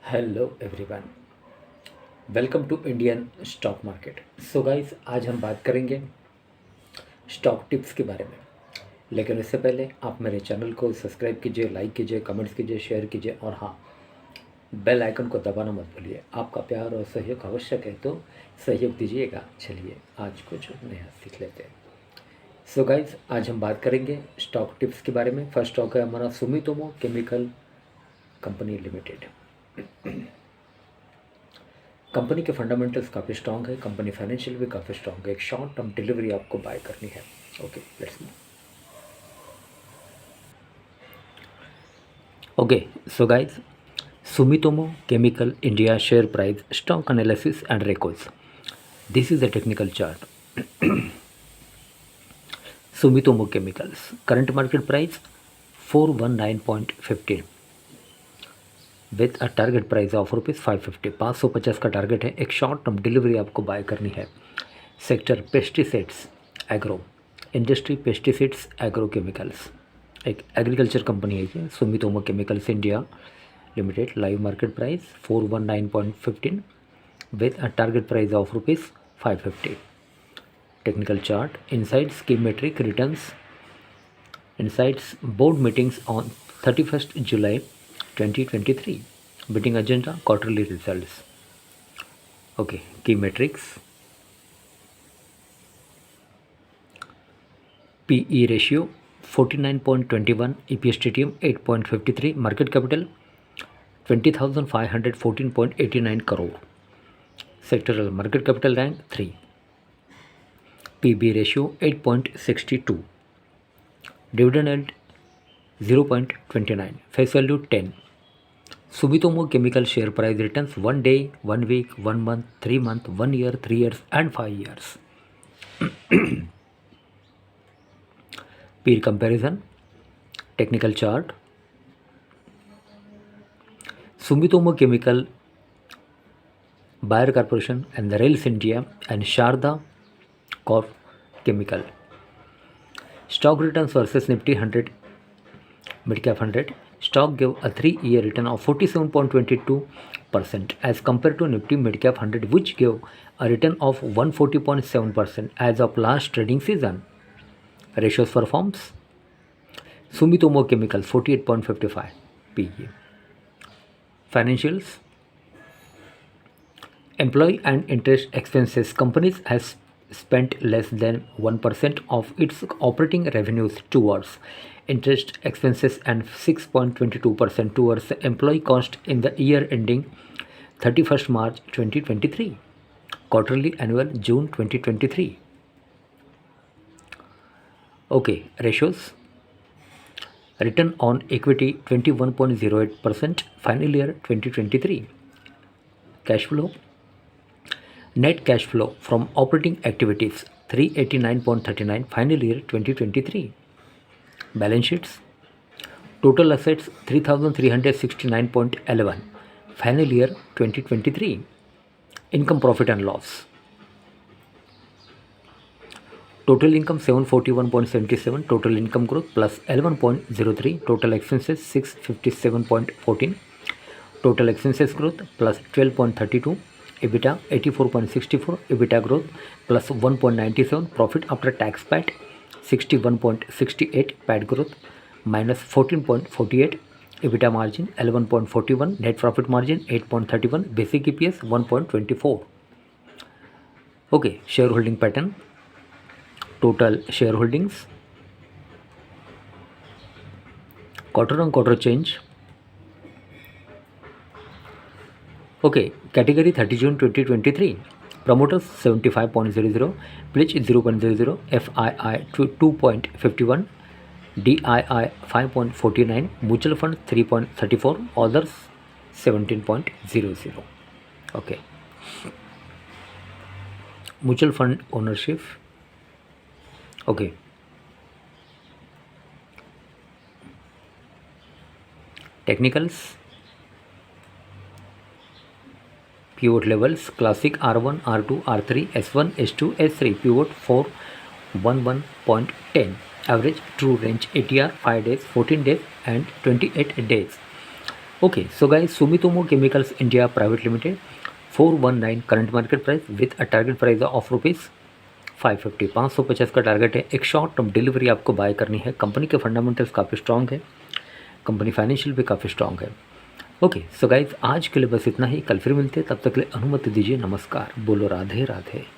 Hello everyone, welcome to Indian stock market. So guys, आज हम बात करेंगे स्टॉक टिप्स के बारे में। लेकिन इससे पहले आप मेरे चैनल को सब्सक्राइब कीजिए, लाइक कीजिए, कमेंट्स कीजिए, शेयर कीजिए और हाँ, बेल आइकन को दबाना मत भूलिए। आपका प्यार और सहयोग आवश्यक है, तो सहयोग दीजिएगा। चलिए आज कुछ नया सीख लेते हैं। सो गाइस, आज हम बात करेंगे स्टॉक टिप्स के बारे में। फर्स्ट स्टॉक है हमारा Sumitomo chemical company limited. Company के फंडामेंटल्स काफ़ी स्ट्रॉन्ग है, कंपनी फाइनेंशियल भी काफ़ी स्ट्रॉन्ग है। एक शॉर्ट टर्म डिलीवरी आपको बाय करनी है। Okay, let's move. Okay, so guys, Sumitomo chemical India share price stock analysis and records. This is the technical chart. Sumitomo chemicals current market price 419.15 with a target price of rupees 550। 550 का target है। एक short term delivery आपको bye करनी है। Sector pesticides agro, industry pesticides agro chemicals. एक agriculture company है ये, Sumitomo chemicals India limited. Live market price 419.15 with a target price of rupees 550। Technical chart, insights की metric returns, insights board meetings on 31st July 2023, meeting agenda, quarterly results. Okay, key metrics: PE ratio 49.21, EPS TTM 8.53, market capital 20,514.89 crore, sectoral market capital rank 3, PB ratio 8.62, dividend yield 0.29, face value 10. Sumitomo Chemical share price returns 1 day, 1 week, 1 month, 3 month, 1 year, 3 years and 5 years. Peer comparison, technical chart. Sumitomo Chemical, Bayer Corporation and the Rails India and Sharda Corp Chemical. Stock returns versus Nifty 100 mid cap 100. Stock gave a 3-year return of 47.22% as compared to Nifty mid cap 100, which gave a return of 140.7% as of last trading season. Ratios for firms: Sumitomo Chemical 48.55 PE. Financials: employee and interest expenses. Companies has spent less than 1% of its operating revenues towards interest expenses and 6.22% towards the employee cost in the year ending 31st March 2023, quarterly annual June 2023. Okay, ratios: return on equity 21.08% final year 2023. Cash flow: net cash flow from operating activities 389.39 final year 2023. Balance sheets: total assets 3,369.11 final year 2023. Income, profit and loss: total income 741.77, total income growth plus 11.03, total expenses 657.14, total expenses growth plus 12.32, EBITDA 84.64, EBITDA growth plus 1.97, profit after tax PAT 61.68, PAT growth minus 14.48, EBITDA margin 11.41, net profit margin 8.31, basic EPS 1.24. Okay, shareholding pattern. Total shareholdings, quarter on quarter change. Okay, category 30 June 2023, promoters 75.00, pledge 0.00, FII 2.51, DII 5.49, mutual fund 3.34, others 17.00. Okay, mutual fund ownership. Okay, technicals: pivot levels, classic R1, R2, R3, S1, S2, S3, pivot 411.10, average true range ATR 5 days, 14 days and 28 days. Okay so guys, Sumitomo chemicals India private limited 419 current market price with a target price of rupees 550, 550 का target है। एक short term delivery आपको bye करनी है। Company के fundamentals काफ़ी strong है, company financial भी काफ़ी स्ट्रॉन्ग है। ओके सो गाइज, आज के लिए बस इतना ही। कल फिर मिलते हैं, तब तक के लिए अनुमति दीजिए। नमस्कार, बोलो राधे राधे।